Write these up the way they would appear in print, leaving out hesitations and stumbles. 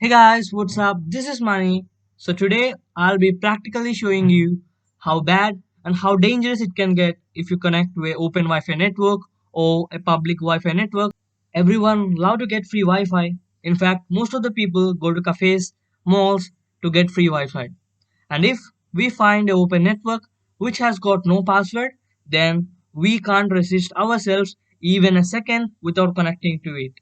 Hey guys, what's up? This is Mani. So today I'll be practically showing you how bad and how dangerous it can get if you connect to a open Wi-Fi network or a public Wi-Fi network. Everyone love to get free Wi-Fi. In fact, most of the people go to cafes, malls to get free Wi-Fi. And if we find a open network which has got no password, then we can't resist ourselves even a second without connecting to it.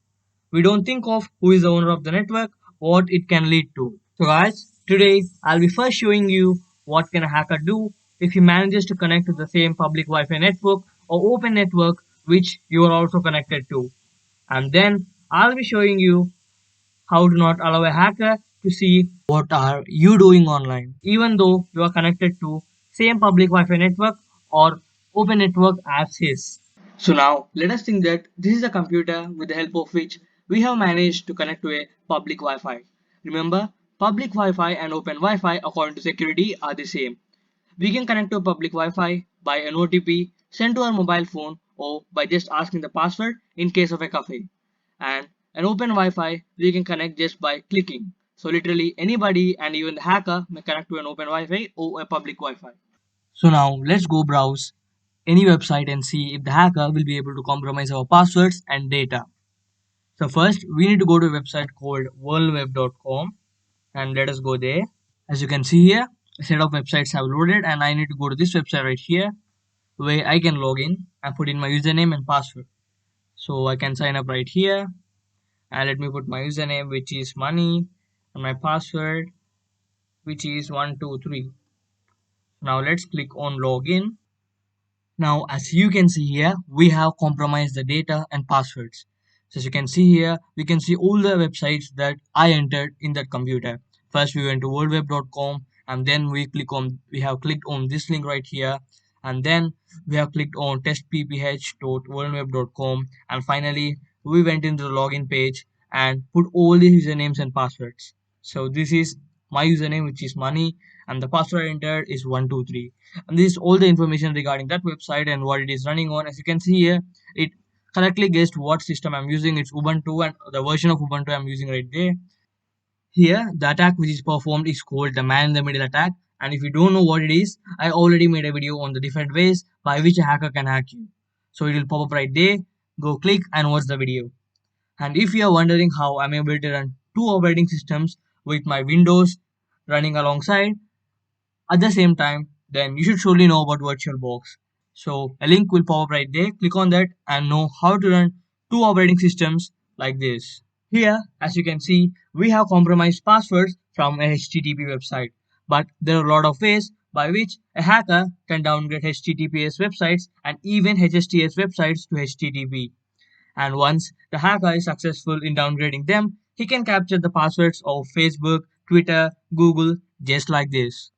We don't think of who is the owner of the network, what it can lead to. So guys, today I'll be first showing you what can a hacker do if he manages to connect to the same public Wi-Fi network or open network which you are also connected to. And then I'll be showing you how to not allow a hacker to see what are you doing online even though you are connected to same public Wi-Fi network or open network as his. So now let us think that this is a computer with the help of which we have managed to connect to a public Wi-Fi. Remember, public Wi-Fi and open Wi-Fi according to security are the same. We can connect to a public Wi-Fi by an OTP sent to our mobile phone or by just asking the password in case of a cafe. And an open Wi-Fi we can connect just by clicking. So literally anybody and even the hacker may connect to an open Wi-Fi or a public Wi-Fi. So now let's go browse any website and see if the hacker will be able to compromise our passwords and data. So first we need to go to a website called worldweb.com and let us go there. As you can see here, a set of websites have loaded and I need to go to this website right here where I can log in and put in my username and password. So I can sign up right here and let me put my username which is money and my password which is 123. Now let's click on login. Now, as you can see here, we have compromised the data and passwords. So as you can see here, we can see all the websites that I entered in that computer. First, we went to worldweb.com and then we have clicked on this link right here. And then we have clicked on testpph.worldweb.com. And finally, we went into the login page and put all the usernames and passwords. So this is my username, which is money, and the password I entered is 123, and this is all the information regarding that website and what it is running on. As you can see here, it correctly guessed what system I'm using. It's Ubuntu and the version of Ubuntu I'm using right there. Here the attack which is performed is called the man in the middle attack, and if you don't know what it is, I already made a video on the different ways by which a hacker can hack you. So it will pop up right there. Go click and watch the video. And if you are wondering how I'm able to run two operating systems with my Windows running alongside at the same time, then you should surely know about VirtualBox. So a link will pop up right there. Click on that and know how to run two operating systems like this. Here, as you can see, we have compromised passwords from a HTTP website. But there are a lot of ways by which a hacker can downgrade HTTPS websites and even HSTS websites to HTTP. And once the hacker is successful in downgrading them, he can capture the passwords of Facebook, Twitter, Google, just like this.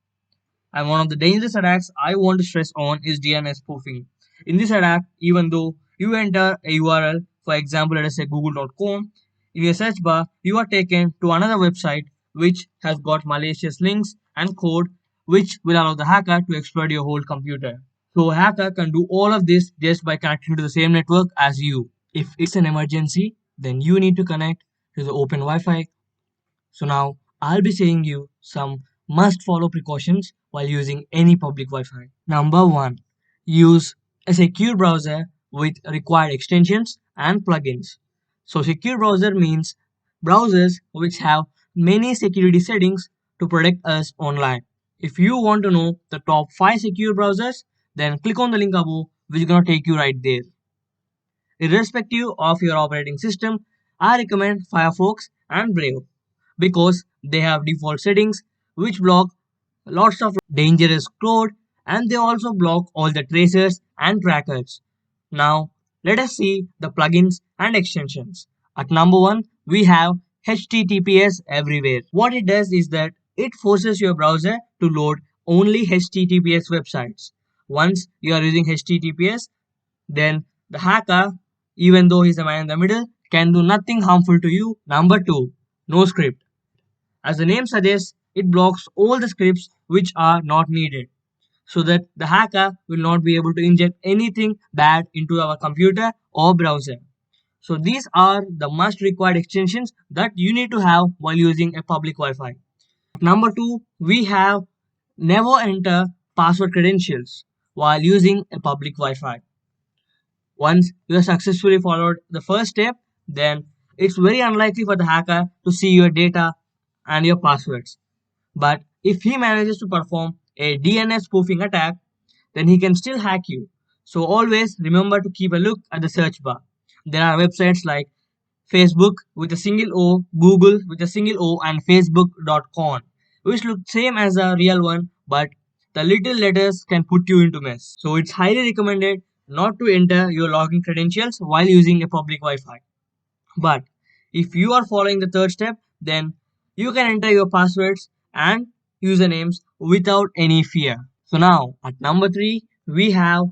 And one of the dangerous attacks I want to stress on is DNS spoofing. In this attack, even though you enter a URL, for example, let us say google.com, in your search bar, you are taken to another website which has got malicious links and code which will allow the hacker to exploit your whole computer. So a hacker can do all of this just by connecting to the same network as you. If it's an emergency, then you need to connect to the open Wi-Fi. So now I'll be saying you some must follow precautions while using any public Wi-Fi. Number 1. Use a secure browser with required extensions and plugins. So secure browser means browsers which have many security settings to protect us online. If you want to know the top 5 secure browsers, then click on the link above which is going to take you right there. Irrespective of your operating system, I recommend Firefox and Brave because they have default settings which block lots of dangerous code, and they also block all the tracers and trackers. Now, let us see the plugins and extensions. At number 1, we have HTTPS everywhere. What it does is that it forces your browser to load only HTTPS websites. Once you are using HTTPS, then the hacker, even though he's a man in the middle, can do nothing harmful to you. Number 2, no script. As the name suggests, it blocks all the scripts which are not needed so that the hacker will not be able to inject anything bad into our computer or browser. So these are the must required extensions that you need to have while using a public Wi-Fi. Number two, we have never enter password credentials while using a public Wi-Fi. Once you have successfully followed the first step, then it's very unlikely for the hacker to see your data and your passwords. But if he manages to perform a DNS spoofing attack, then he can still hack you. So always remember to keep a look at the search bar. There are websites like Facebook with a single O, Google with a single O, and Facebook.com, which look same as a real one, but the little letters can put you into mess. So it's highly recommended not to enter your login credentials while using a public Wi-Fi. But if you are following the third step, then you can enter your passwords and usernames without any fear. So now at number three, we have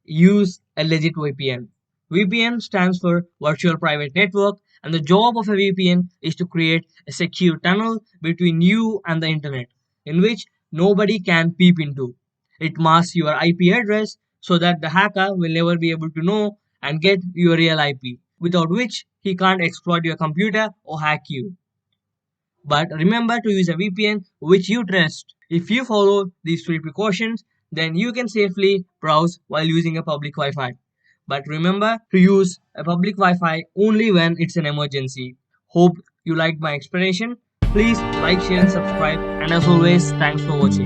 use a legit VPN. VPN stands for Virtual Private Network, and the job of a VPN is to create a secure tunnel between you and the internet in which nobody can peep into. It masks your IP address so that the hacker will never be able to know and get your real IP, without which he can't exploit your computer or hack you. But remember to use a VPN which you trust. If you follow these three precautions, then you can safely browse while using a public Wi Fi. But remember to use a public Wi Fi only when it's an emergency. Hope you liked my explanation. Please like, share, and subscribe. And as always, thanks for watching.